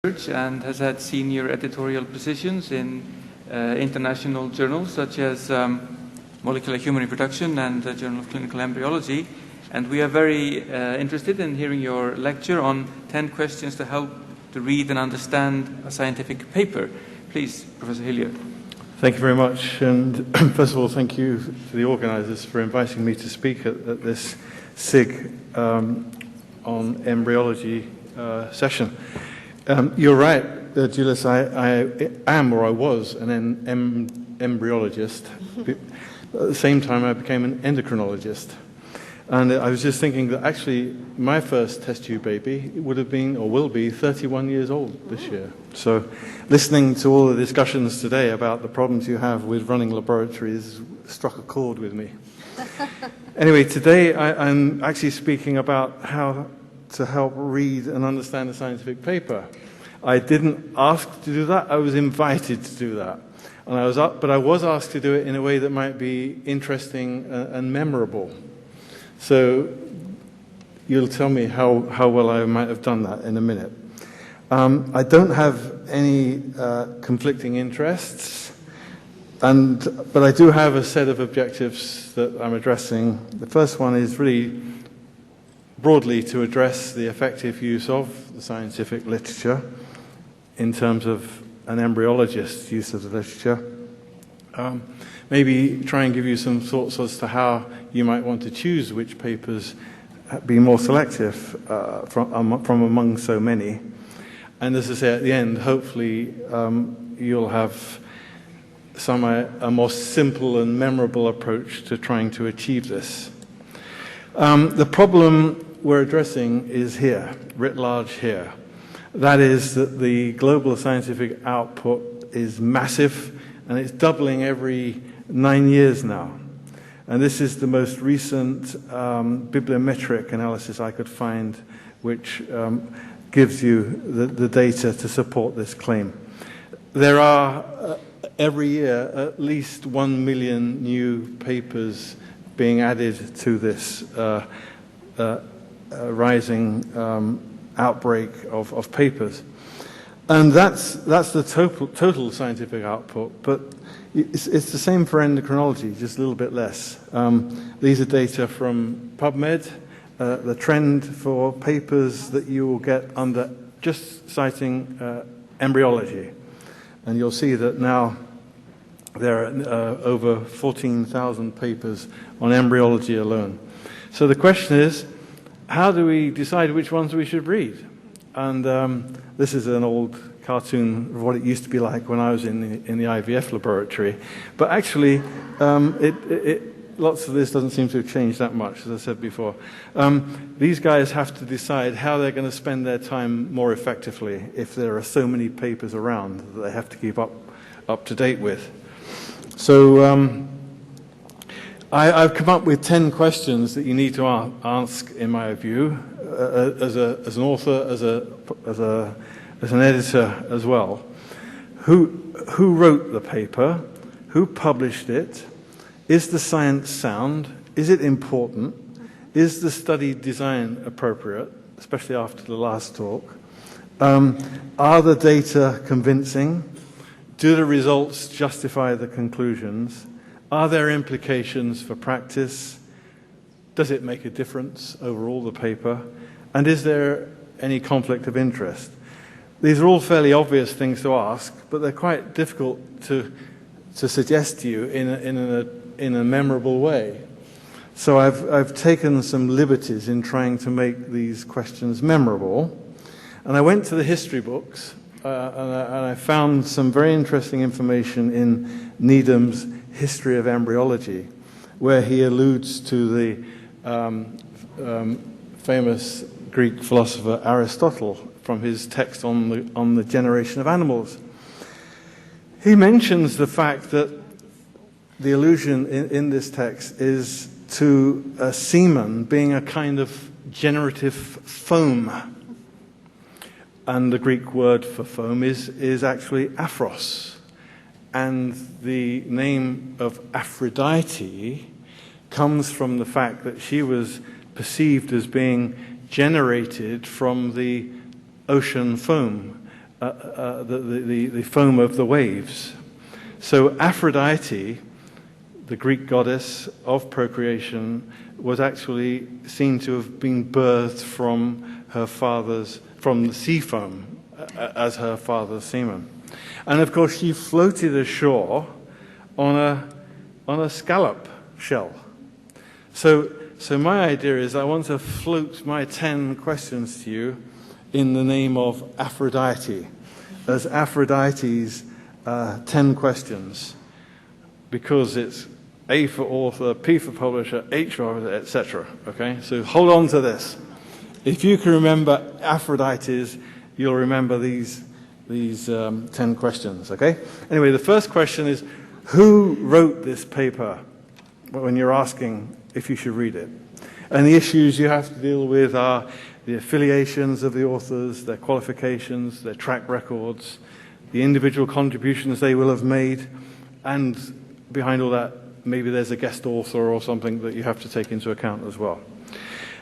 and has had senior editorial positions in international journals such as Molecular Human Reproduction and the Journal of Clinical Embryology. And we are very interested in hearing your lecture on 10 questions to help to read and understand a scientific paper. Please, Professor Hillier. Thank you very much. And first of all, thank you to the organisers for inviting me to speak at this SIG on embryology session. You're right, Julius, I am, or I was, an embryologist. At the same time, I became an endocrinologist. And I was just thinking that actually my first test tube baby would have been, or will be, 31 years old this year. So listening to all the discussions today about the problems you have with running laboratories struck a chord with me. Anyway, today I'm actually speaking about how to help read and understand a scientific paper. I didn't ask to do that, I was invited to do that. But I was asked to do it in a way that might be interesting and memorable. So you'll tell me how well I might have done that in a minute. I don't have any conflicting interests, but I do have a set of objectives that I'm addressing. The first one is really broadly to address the effective use of the scientific literature in terms of an embryologist's use of the literature. Maybe try and give you some thoughts as to how you might want to choose which papers be more selective from among so many. And as I say at the end, hopefully you'll have a more simple and memorable approach to trying to achieve this. The problem we're addressing is here, writ large here. That is that the global scientific output is massive, and it's doubling every 9 years now. And this is the most recent bibliometric analysis I could find, which gives you the data to support this claim. There are every year at least 1 million new papers being added to this rising outbreak of papers. And that's the total scientific output, but it's the same for endocrinology, just a little bit less. These are data from PubMed, the trend for papers that you will get under just citing embryology. And you'll see that now there are over 14,000 papers on embryology alone. So the question is, how do we decide which ones we should read? And this is an old cartoon of what it used to be like when I was in the IVF laboratory. But actually, lots of this doesn't seem to have changed that much, as I said before. These guys have to decide how they're going to spend their time more effectively if there are so many papers around that they have to keep up to date with. So I've come up with 10 questions that you need to ask, in my view, as an author, as an editor as well. Who wrote the paper? Who published it? Is the science sound? Is it important? Is the study design appropriate, especially after the last talk? Are the data convincing? Do the results justify the conclusions? Are there implications for practice? Does it make a difference overall, the paper? And is there any conflict of interest? These are all fairly obvious things to ask, but they're quite difficult to suggest to you in a memorable way. So I've taken some liberties in trying to make these questions memorable. And I went to the history books, and I found some very interesting information in Needham's History of Embryology, where he alludes to the famous Greek philosopher Aristotle from his text on the generation of animals. He mentions the fact that the allusion in this text is to semen being a kind of generative foam. And the Greek word for foam is actually aphros. And the name of Aphrodite comes from the fact that she was perceived as being generated from the ocean foam. the foam of the waves. So Aphrodite, the Greek goddess of procreation, was actually seen to have been birthed from the sea foam as her father's semen. And of course she floated ashore on a scallop shell. So my idea is I want to float my 10 questions to you in the name of Aphrodite, as Aphrodite's 10 questions, because it's A for author, P for publisher, H for author, etc. Okay, so hold on to this. If you can remember Aphrodite's, you'll remember these 10 questions. Okay. Anyway, the first question is, who wrote this paper? When you're asking if you should read it, and the issues you have to deal with are the affiliations of the authors, their qualifications, their track records, the individual contributions they will have made, and behind all that, maybe there's a guest author or something that you have to take into account as well.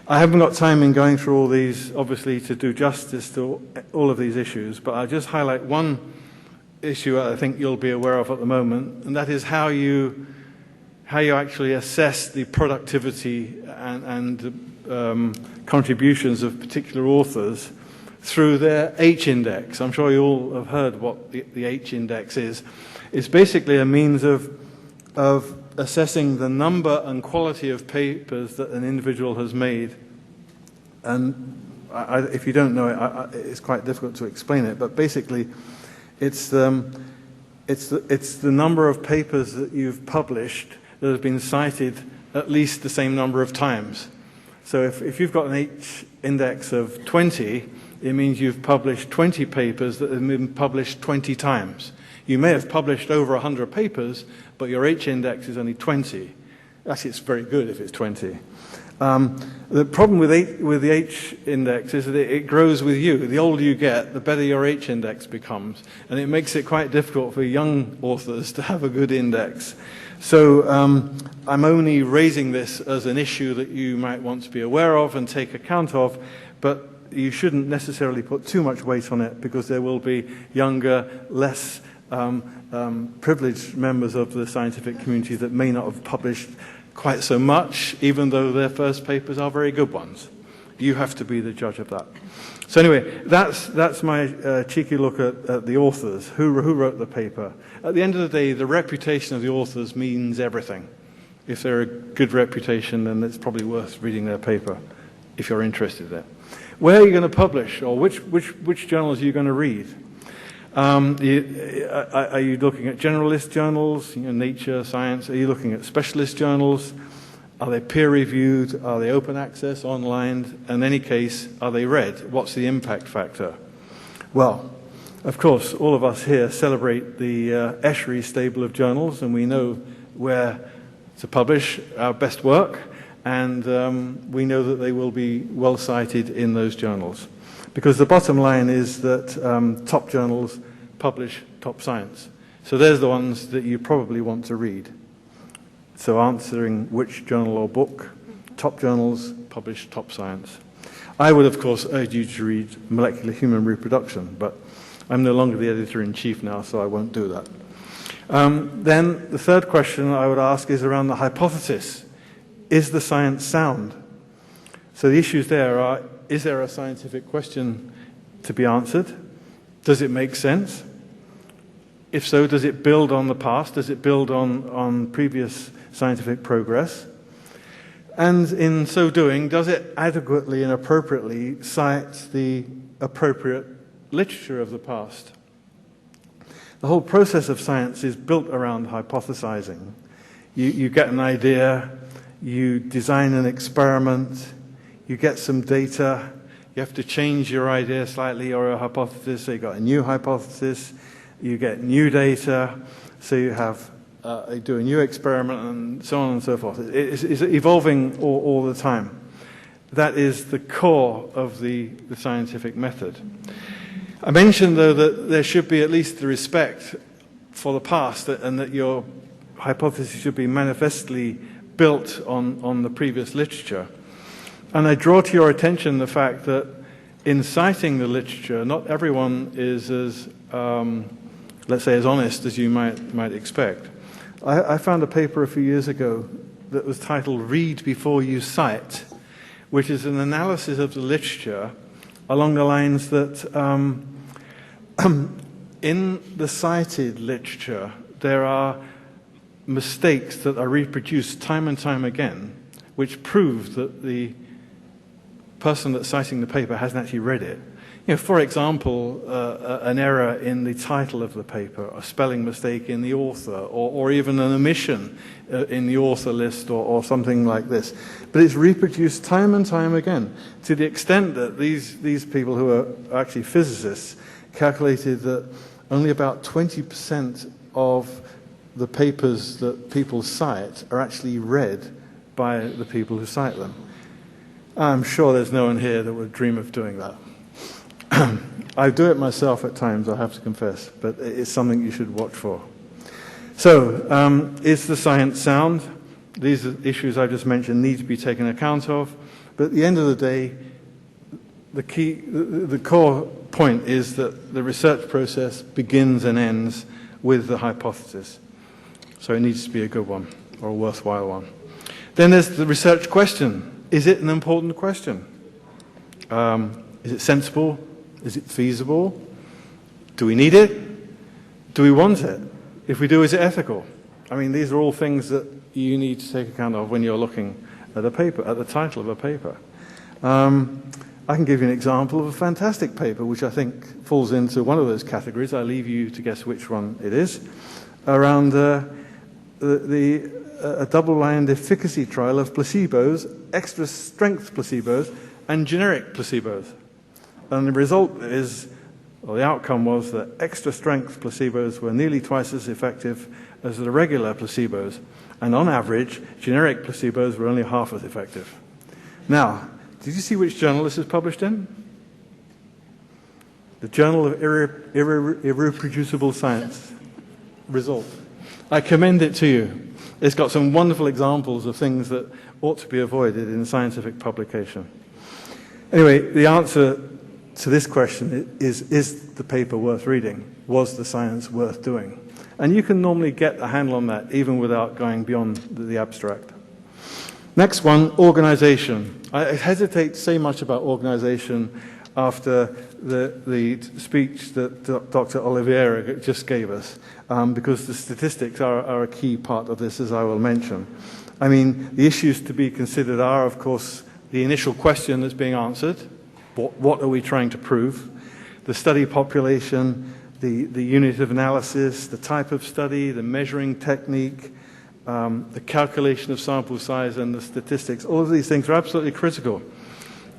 I haven't got time in going through all these, obviously, to do justice to all of these issues, but I'll just highlight one issue I think you'll be aware of at the moment, and that is how you actually assess the productivity and contributions of particular authors through their H-index. I'm sure you all have heard what the H-index is. It's basically a means of assessing the number and quality of papers that an individual has made. And if you don't know it, it's quite difficult to explain it, but basically it's the number of papers that you've published that have been cited at least the same number of times. So if you've got an H-index of 20, it means you've published 20 papers that have been published 20 times. You may have published over 100 papers, but your H-index is only 20. Actually, it's very good if it's 20. The problem with the H-index is that it grows with you. The older you get, the better your H-index becomes. And it makes it quite difficult for young authors to have a good index. So I'm only raising this as an issue that you might want to be aware of and take account of, but you shouldn't necessarily put too much weight on it, because there will be younger, less privileged members of the scientific community that may not have published quite so much, even though their first papers are very good ones. You have to be the judge of that. So anyway, that's my cheeky look at the authors, who wrote the paper. At the end of the day, the reputation of the authors means everything. If they're a good reputation, then it's probably worth reading their paper, if you're interested in it. Where are you going to publish, or which journals are you going to read? Are you looking at generalist journals, Nature, Science? Are you looking at specialist journals? Are they peer-reviewed? Are they open access, online? In any case, are they read? What's the impact factor? Well, of course, all of us here celebrate the Esri stable of journals, and we know where to publish our best work, and we know that they will be well cited in those journals. Because the bottom line is that top journals publish top science. So there's the ones that you probably want to read. So answering which journal or book, top journals publish top science. I would, of course, urge you to read Molecular Human Reproduction, but I'm no longer the editor-in-chief now, so I won't do that. Then the third question I would ask is around the hypothesis. Is the science sound? So the issues there are, is there a scientific question to be answered? Does it make sense? If so, does it build on the past? Does it build on previous scientific progress? And in so doing, does it adequately and appropriately cite the appropriate literature of the past? The whole process of science is built around hypothesizing. You get an idea, you design an experiment, you get some data, you have to change your idea slightly or a hypothesis, so you got a new hypothesis, you get new data, so you do a new experiment, and so on and so forth. It's evolving all the time. That is the core of the scientific method. I mentioned, though, that there should be at least the respect for the past, and that your hypothesis should be manifestly built on the previous literature. And I draw to your attention the fact that in citing the literature, not everyone is as, let's say, as honest as you might expect. I found a paper a few years ago that was titled "Read Before You Cite," which is an analysis of the literature along the lines that in the cited literature there are mistakes that are reproduced time and time again, which prove that the person that's citing the paper hasn't actually read it. For example, an error in the title of the paper, a spelling mistake in the author, or even an omission in the author list, or something like this. But it's reproduced time and time again, to the extent that these people who are actually physicists calculated that only about 20% of the papers that people cite are actually read by the people who cite them. I'm sure there's no one here that would dream of doing that. I do it myself at times, I have to confess, but it's something you should watch for. So, is the science sound? These issues I just mentioned need to be taken account of, but at the end of the day, the core point is that the research process begins and ends with the hypothesis. So it needs to be a good one, or a worthwhile one. Then there's the research question. Is it an important question? Is it sensible? Is it feasible? Do we need it? Do we want it? If we do, is it ethical? I mean, these are all things that you need to take account of when you're looking at a paper, at the title of a paper. I can give you an example of a fantastic paper, which I think falls into one of those categories. I leave you to guess which one it is, around a double-blind efficacy trial of placebos, extra strength placebos, and generic placebos. And the result is, or the outcome was, that extra strength placebos were nearly twice as effective as the regular placebos. And on average, generic placebos were only half as effective. Now, did you see which journal this is published in? The Journal of Irreproducible Science. Result. I commend it to you. It's got some wonderful examples of things that ought to be avoided in scientific publication. Anyway, the answer to this question is the paper worth reading? Was the science worth doing? And you can normally get a handle on that even without going beyond the abstract. Next one, organization. I hesitate to say much about organization after the speech that Dr. Oliveira just gave us, because the statistics are a key part of this, as I will mention. I mean, the issues to be considered are, of course, the initial question that's being answered. What are we trying to prove? The study population, the unit of analysis, the type of study, the measuring technique, the calculation of sample size, and the statistics. All of these things are absolutely critical.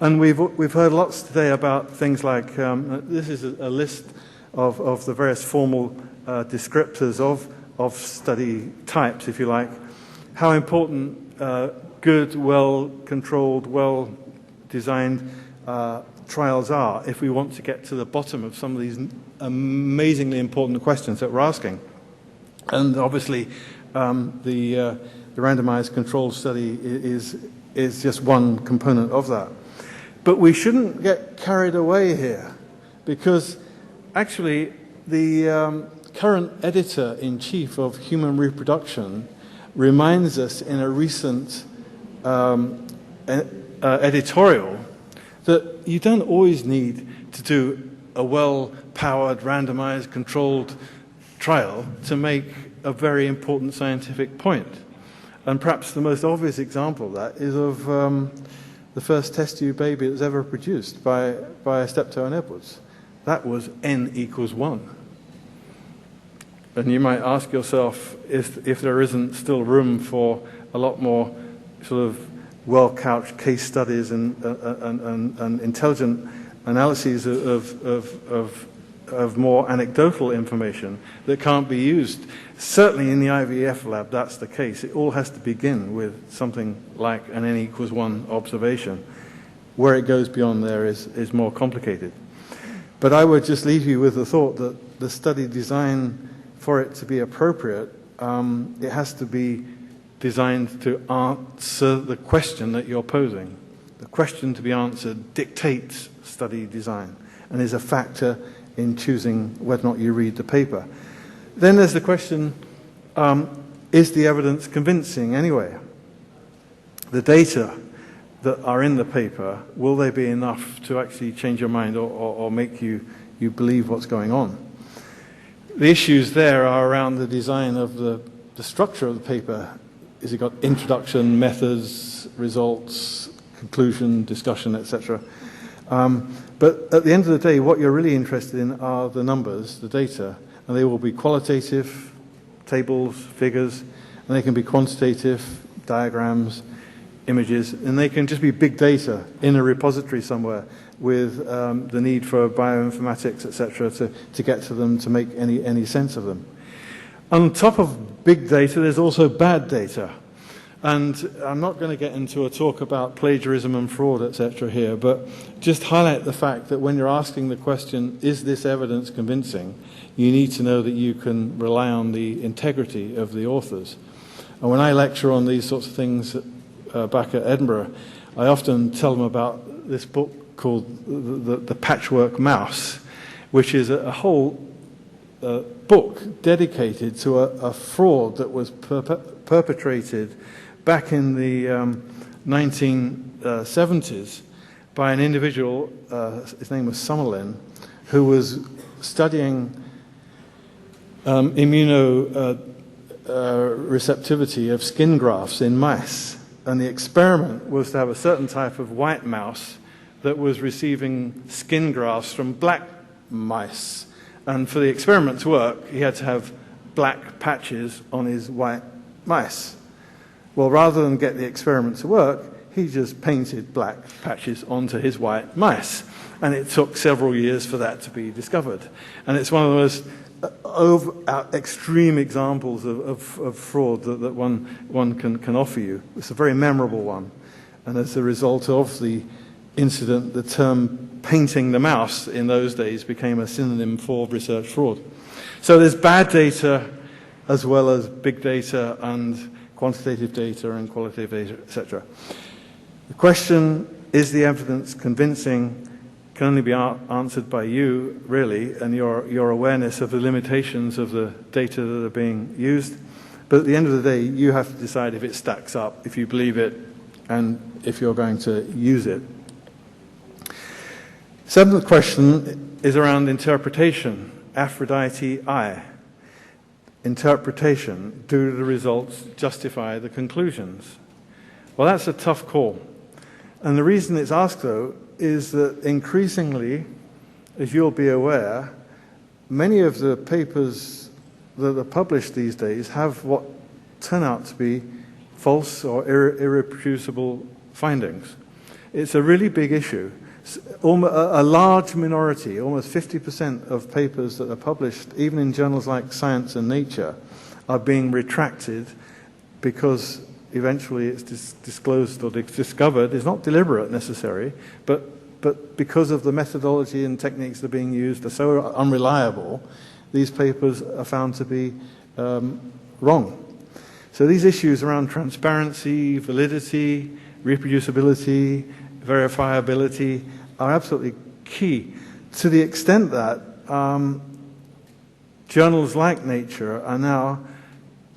And we've heard lots today about things like, this is a list of the various formal descriptors of study types, if you like. How important good, well-controlled, well-designed trials are if we want to get to the bottom of some of these amazingly important questions that we're asking. And obviously, the randomized controlled study is just one component of that. But we shouldn't get carried away here, because actually the current editor-in-chief of Human Reproduction reminds us in a recent editorial that you don't always need to do a well-powered, randomized, controlled trial to make a very important scientific point. And perhaps the most obvious example of that is of the first test tube baby that was ever produced by Steptoe and Edwards. That was N equals 1. And you might ask yourself if there isn't still room for a lot more sort of well-couched case studies and intelligent analyses of more anecdotal information that can't be used. Certainly in the IVF lab, that's the case. It all has to begin with something like an N equals 1 observation. Where it goes beyond there is more complicated. But I would just leave you with the thought that the study design, for it to be appropriate, it has to be designed to answer the question that you're posing. The question to be answered dictates study design and is a factor in choosing whether or not you read the paper. Then there's the question, is the evidence convincing anyway? The data that are in the paper, will they be enough to actually change your mind or make you believe what's going on? The issues there are around the design of the structure of the paper. Is it got introduction, methods, results, conclusion, discussion, etc.? But at the end of the day, what you're really interested in are the numbers, the data, and they will be qualitative, tables, figures, and they can be quantitative, diagrams, images, and they can just be big data in a repository somewhere with the need for bioinformatics, etc., to get to them, to make any sense of them. On top of big data, there's also bad data. And I'm not going to get into a talk about plagiarism and fraud, etc. here, but just highlight the fact that when you're asking the question, is this evidence convincing, you need to know that you can rely on the integrity of the authors. And when I lecture on these sorts of things back at Edinburgh, I often tell them about this book called The Patchwork Mouse, which is a whole book dedicated to a fraud that was perpetrated back in the 1970s by an individual, his name was Summerlin, who was studying immunoreceptivity of skin grafts in mice. And the experiment was to have a certain type of white mouse that was receiving skin grafts from black mice. And for the experiment to work, he had to have black patches on his white mice. Well, rather than get the experiment to work, he just painted black patches onto his white mice. And it took several years for that to be discovered. And it's one of the most extreme examples of fraud that one can offer you. It's a very memorable one. And as a result of the incident, the term painting the mouse in those days became a synonym for research fraud. So there's bad data as well as big data and quantitative data and qualitative data, etc. The question, is the evidence convincing, can only be answered by you, really, and your awareness of the limitations of the data that are being used. But at the end of the day, you have to decide if it stacks up, if you believe it, and if you're going to use it. Seventh question is around interpretation. Aphrodite I. Interpretation. Do the results justify the conclusions? Well, that's a tough call. And the reason it's asked, though, is that increasingly, as you'll be aware, many of the papers that are published these days have what turn out to be false or irreproducible findings. It's a really big issue. A large minority, almost 50% of papers that are published, even in journals like Science and Nature, are being retracted because eventually it's disclosed or discovered. It's not deliberate necessarily, but because of the methodology and techniques that are being used are so unreliable, these papers are found to be wrong. So these issues around transparency, validity, reproducibility, verifiability are absolutely key, to the extent that journals like Nature are now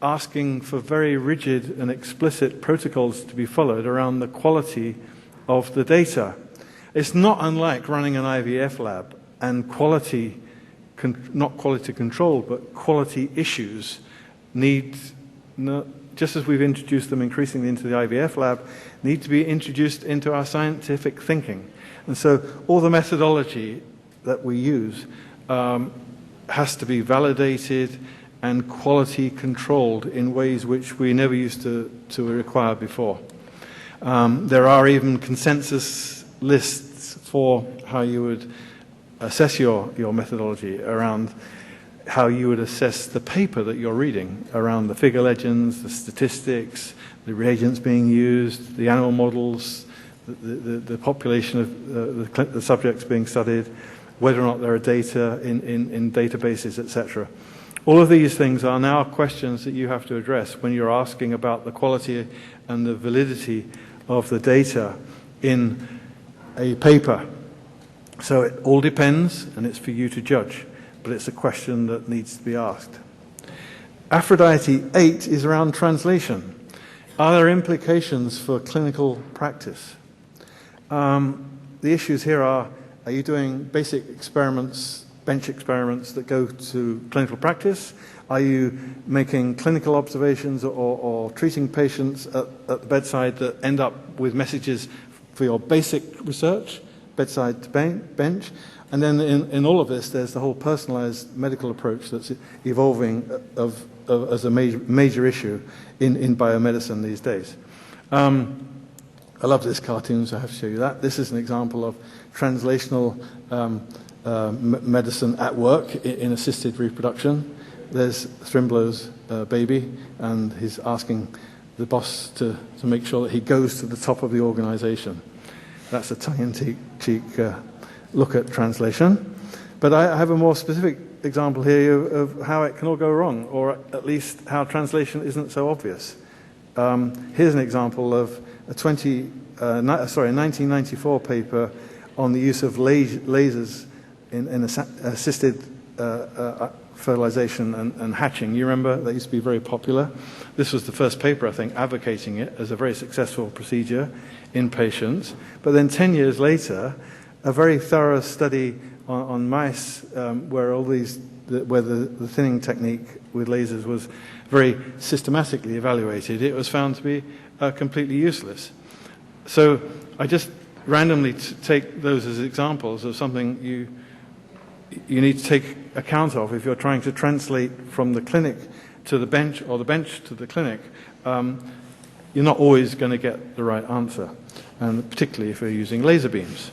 asking for very rigid and explicit protocols to be followed around the quality of the data. It's not unlike running an IVF lab, and quality, not quality control, but quality issues need, just as we've introduced them increasingly into the IVF lab, need to be introduced into our scientific thinking. And so all the methodology that we use has to be validated and quality controlled in ways which we never used to require before. There are even consensus lists for how you would assess your methodology, around how you would assess the paper that you're reading, around the figure legends, the statistics, the reagents being used, the animal models, the population of the subjects being studied, whether or not there are data in databases, etc. All of these things are now questions that you have to address when you're asking about the quality and the validity of the data in a paper. So it all depends, and it's for you to judge, but it's a question that needs to be asked. Aphrodite 8 is around translation. Are there implications for clinical practice? The issues here are you doing basic experiments, bench experiments that go to clinical practice? Are you making clinical observations or treating patients at the bedside that end up with messages for your basic research, bedside to bench? And then in all of this, there's the whole personalized medical approach that's evolving as a major issue in biomedicine these days. I love this cartoon, so I have to show you that. This is an example of translational medicine at work in assisted reproduction. There's Thrimblow's baby, and he's asking the boss to make sure that he goes to the top of the organization. That's a tongue-in-cheek look at translation. But I have a more specific example here of how it can all go wrong, or at least how translation isn't so obvious. Here's an example of a 1994 paper on the use of lasers in assisted fertilization and hatching. You remember that used to be very popular? This was the first paper, I think, advocating it as a very successful procedure in patients. But then 10 years later, a very thorough study on mice where the thinning technique with lasers was very systematically evaluated, it was found to be completely useless. So I just randomly take those as examples of something you need to take account of if you're trying to translate from the clinic to the bench or the bench to the clinic. You're not always going to get the right answer, and particularly if you're using laser beams.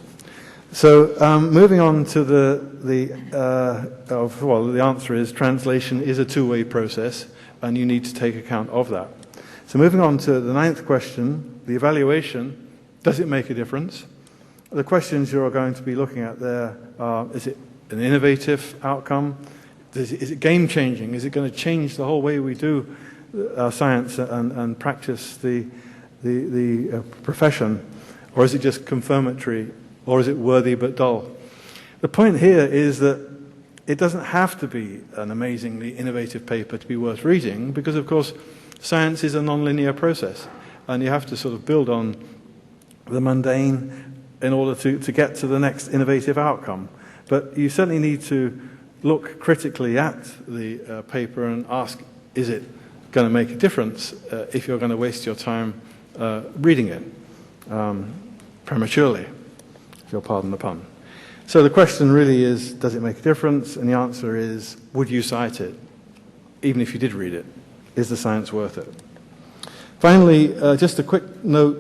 So moving on to the answer is translation is a two-way process, and you need to take account of that. So moving on to the 9th question, the evaluation, does it make a difference? The questions you're going to be looking at there are, is it an innovative outcome? Is it game-changing? Is it going to change the whole way we do our science and practice the profession? Or is it just confirmatory? Or is it worthy but dull? The point here is that it doesn't have to be an amazingly innovative paper to be worth reading, because, of course, science is a non-linear process, and you have to sort of build on the mundane in order to get to the next innovative outcome. But you certainly need to look critically at the paper and ask, is it going to make a difference if you're going to waste your time reading it prematurely, if you'll pardon the pun. So the question really is, does it make a difference? And the answer is, would you cite it? Even if you did read it, is the science worth it? Finally, just a quick note,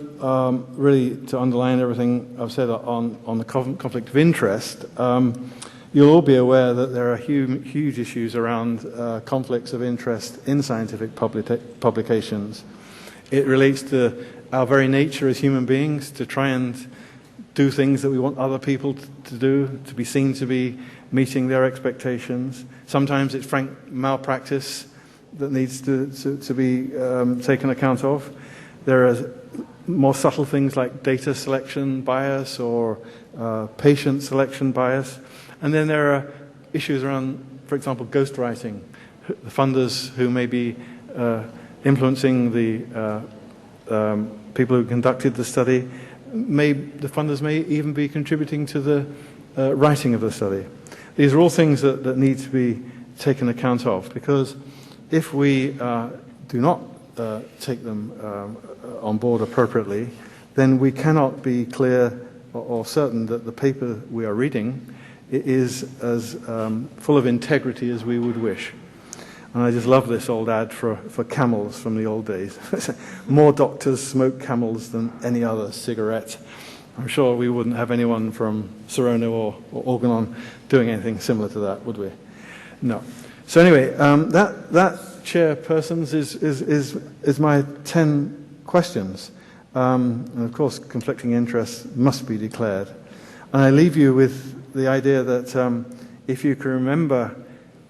really to underline everything I've said on the conflict of interest. You'll all be aware that there are huge issues around conflicts of interest in scientific publications. It relates to our very nature as human beings to try and do things that we want other people to do, to be seen to be meeting their expectations. Sometimes it's frank malpractice that needs to be taken account of. There are more subtle things like data selection bias or patient selection bias. And then there are issues around, for example, ghostwriting. The funders who may be influencing the people who conducted the study, the funders may even be contributing to the writing of the study. These are all things that need to be taken account of, because if we do not take them on board appropriately, then we cannot be clear or certain that the paper we are reading is as full of integrity as we would wish. And I just love this old ad for Camels from the old days. More doctors smoke Camels than any other cigarette. I'm sure we wouldn't have anyone from Serono or Organon doing anything similar to that, would we? No. So anyway, that chairpersons is my 10 questions. And of course, conflicting interests must be declared. And I leave you with the idea that if you can remember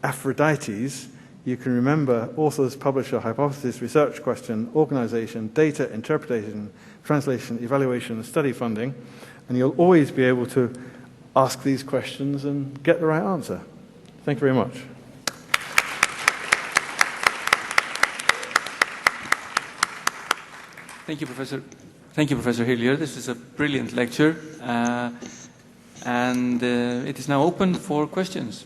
Aphrodites, you can remember authors, publisher, hypothesis, research question, organization, data, interpretation, translation, evaluation, and study funding, and you'll always be able to ask these questions and get the right answer. Thank you very much. Thank you, Professor. Thank you, Professor Hillier. This is a brilliant lecture, and it is now open for questions.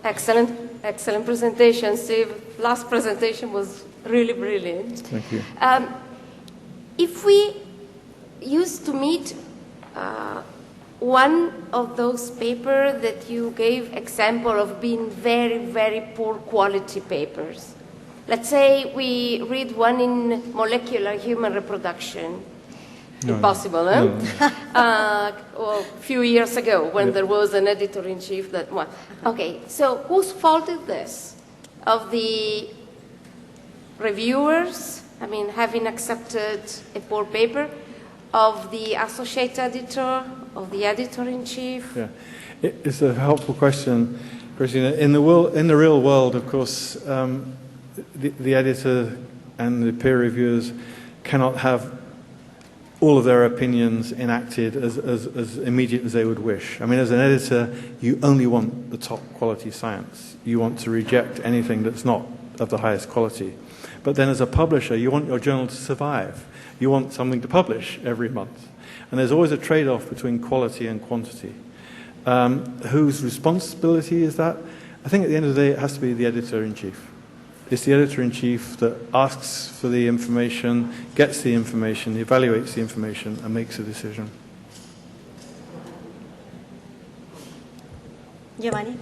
Excellent presentation, Steve. Last presentation was really brilliant. Thank you. If we used to meet one of those papers that you gave example of being very, very poor quality papers. Let's say we read one in molecular human reproduction. No, Impossible, huh? No. A few years ago when there was an editor-in-chief that won. Okay, so whose fault is this? Of the reviewers, I mean, having accepted a poor paper, of the associate editor, of the editor-in-chief? Yeah, it's a helpful question, Christina. In the real world, of course, the editor and the peer reviewers cannot have all of their opinions enacted as immediate as they would wish. I mean, as an editor, you only want the top quality science. You want to reject anything that's not of the highest quality. But then as a publisher, you want your journal to survive. You want something to publish every month. And there's always a trade-off between quality and quantity. Whose responsibility is that? I think at the end of the day, it has to be the editor-in-chief. It's the editor-in-chief that asks for the information, gets the information, evaluates the information, and makes a decision. Giovanni?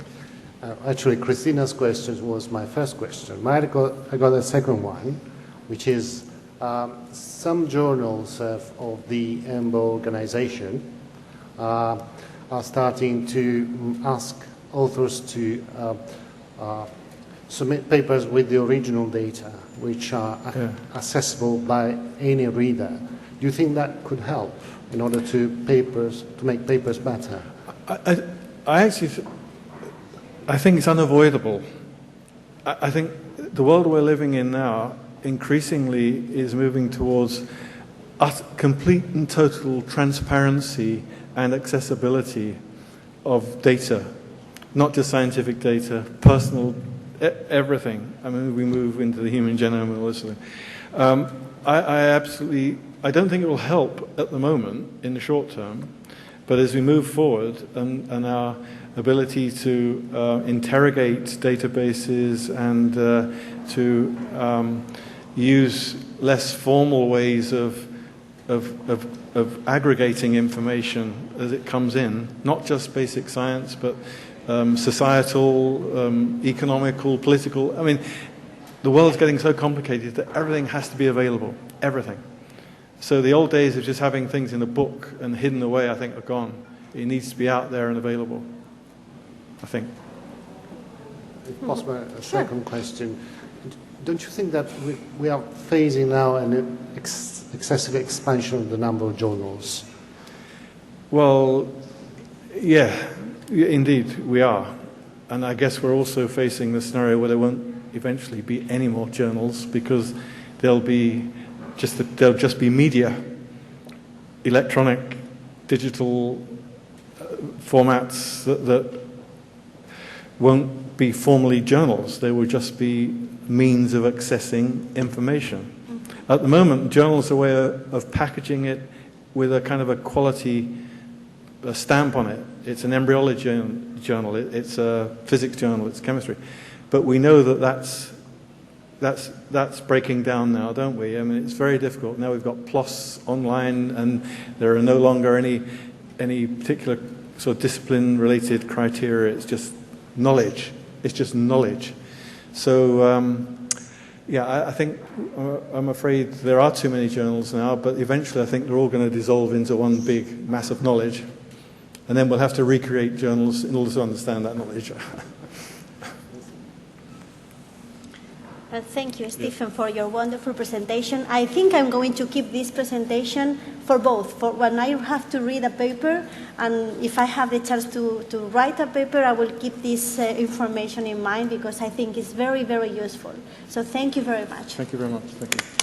Actually, Christina's question was my first question. I got a second one, which is some journals of the EMBO organization are starting to ask authors to submit papers with the original data, which are accessible by any reader. Do you think that could help in order to make papers better? I think it's unavoidable. I think the world we're living in now increasingly is moving towards complete and total transparency and accessibility of data, not just scientific data, personal everything. I mean, we move into the human genome and all this sort of thing. I don't think it will help at the moment in the short term, but as we move forward and our ability to interrogate databases and to use less formal ways of aggregating information as it comes in, not just basic science, but societal, economical, political. I mean, the world's getting so complicated that everything has to be available, everything. So the old days of just having things in a book and hidden away, I think, are gone. It needs to be out there and available, I think. If possible, a second question. Don't you think that we are facing now an excessive expansion of the number of journals? Well, yeah. Indeed, we are. And I guess we're also facing the scenario where there won't eventually be any more journals because there'll just be media, electronic, digital formats that won't be formally journals. They will just be means of accessing information. At the moment, journals are a way of packaging it with a kind of a quality stamp on it. It's an embryology journal, it's a physics journal, it's chemistry. But we know that's breaking down now, don't we? I mean, it's very difficult. Now we've got PLOS online, and there are no longer any particular sort of discipline-related criteria. It's just knowledge. It's just knowledge. So, I think I'm afraid there are too many journals now, but eventually I think they're all going to dissolve into one big mass of knowledge. And then we'll have to recreate journals in order to understand that knowledge. Thank you, Stephen, for your wonderful presentation. I think I'm going to keep this presentation for both, for when I have to read a paper, and if I have the chance to write a paper, I will keep this information in mind because I think it's very, very useful. So thank you very much. Thank you very much. Thank you.